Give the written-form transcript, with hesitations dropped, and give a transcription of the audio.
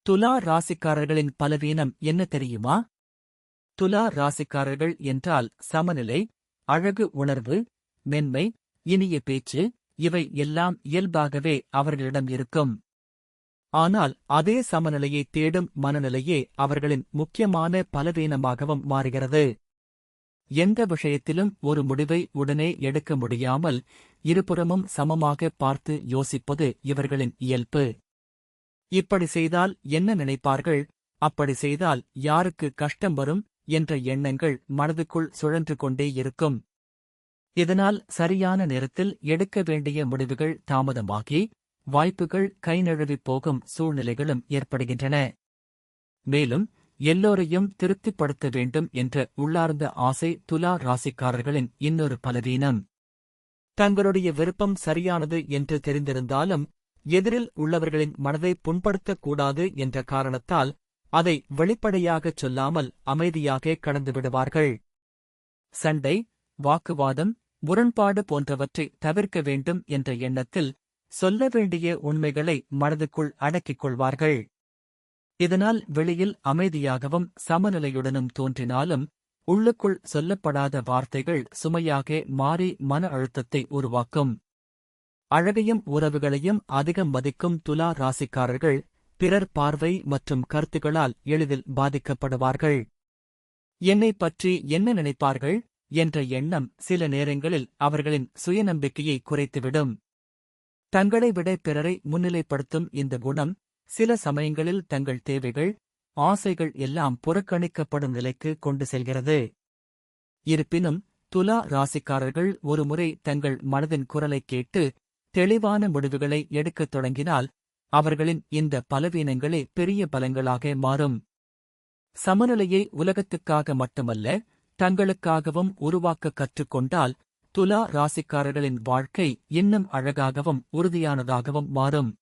துலா ராசிக்காரர்களின் பலவீனம் என்ன தெரியுமா? துலா ராசிக்காரர்கள் என்றால் சமநிலை, அழகு உணர்வு, மென்மை, இனிய பேச்சு, இவை எல்லாம் இயல்பாகவே அவர்களிடம் இருக்கும். ஆனால் அதே சமநிலையை தேடும் மனநிலையே அவர்களின் முக்கியமான பலவீனமாகவும் மாறுகிறது. எந்த விஷயத்திலும் ஒரு முடிவை உடனே எடுக்க முடியாமல் இருபுறமும் சமமாக பார்த்து யோசிப்பது இவர்களின் இயல்பு. இப்படி செய்தால் என்ன நினைப்பார்கள், அப்படி செய்தால் யாருக்கு கஷ்டம் வரும் என்ற எண்ணங்கள் மனதுக்குள் சுழன்று கொண்டே இருக்கும். இதனால் சரியான நேரத்தில் எடுக்க வேண்டிய முடிவுகள் தாமதமாகி வாய்ப்புகள் கைநழுவிப் போகும் சூழ்நிலைகளும் ஏற்படுகின்றன. மேலும் எல்லோரையும் திருப்திப்படுத்த வேண்டும் என்ற உள்ளார்ந்த ஆசை துலா ராசிக்காரர்களின் இன்னொரு பலவீனம். தங்களுடைய விருப்பம் சரியானது என்று தெரிந்திருந்தாலும் எதிரில் உள்ளவர்களின் மனதை புண்படுத்தக் கூடாது என்ற காரணத்தால் அதை வெளிப்படையாகச் சொல்லாமல் அமைதியாக கடந்துவிடுவார்கள். சண்டை, வாக்குவாதம், முரண்பாடு போன்றவற்றை தவிர்க்க வேண்டும் என்ற எண்ணத்தில் சொல்ல வேண்டிய உண்மைகளை மனதுக்குள் அடக்கிக் கொள்வார்கள். இதனால் வெளியில் அமைதியாகவும் சமநிலையுடனும் தோன்றினாலும் உள்ளுக்குள் சொல்லப்படாத வார்த்தைகள் சுமையாக மாறி மன அழுத்தத்தை உருவாக்கும். அழகையும் உறவுகளையும் அதிகம் மதிக்கும் துலா ராசிக்காரர்கள் பிறர் பார்வை மற்றும் கருத்துகளால் எளிதில் பாதிக்கப்படுவார்கள். என்னைப் பற்றி என்ன நினைப்பார்கள் என்ற எண்ணம் சில நேரங்களில் அவர்களின் சுயநம்பிக்கையை குறைத்துவிடும். தங்களை விட பிறரை முன்னிலைப்படுத்தும் இந்த குணம் சில சமயங்களில் தங்கள் தேவைகள், ஆசைகள் எல்லாம் புறக்கணிக்கப்படும் நிலைக்கு கொண்டு செல்கிறது. இருப்பினும் துலா ராசிக்காரர்கள் ஒருமுறை தங்கள் மனதின் குரலைக் கேட்டு தெளிவான முடிவுகளை எடுக்கத் தொடங்கினால் அவர்களின் இந்த பலவீனங்களே பெரிய பலங்களாக மாறும். சமநிலையை உலகத்துக்காக மட்டுமல்ல தங்களுக்காகவும் உருவாக்க கற்றுக்கொண்டால் துலா ராசிக்காரர்களின் வாழ்க்கை இன்னும் அழகாகவும் உறுதியானதாகவும் மாறும்.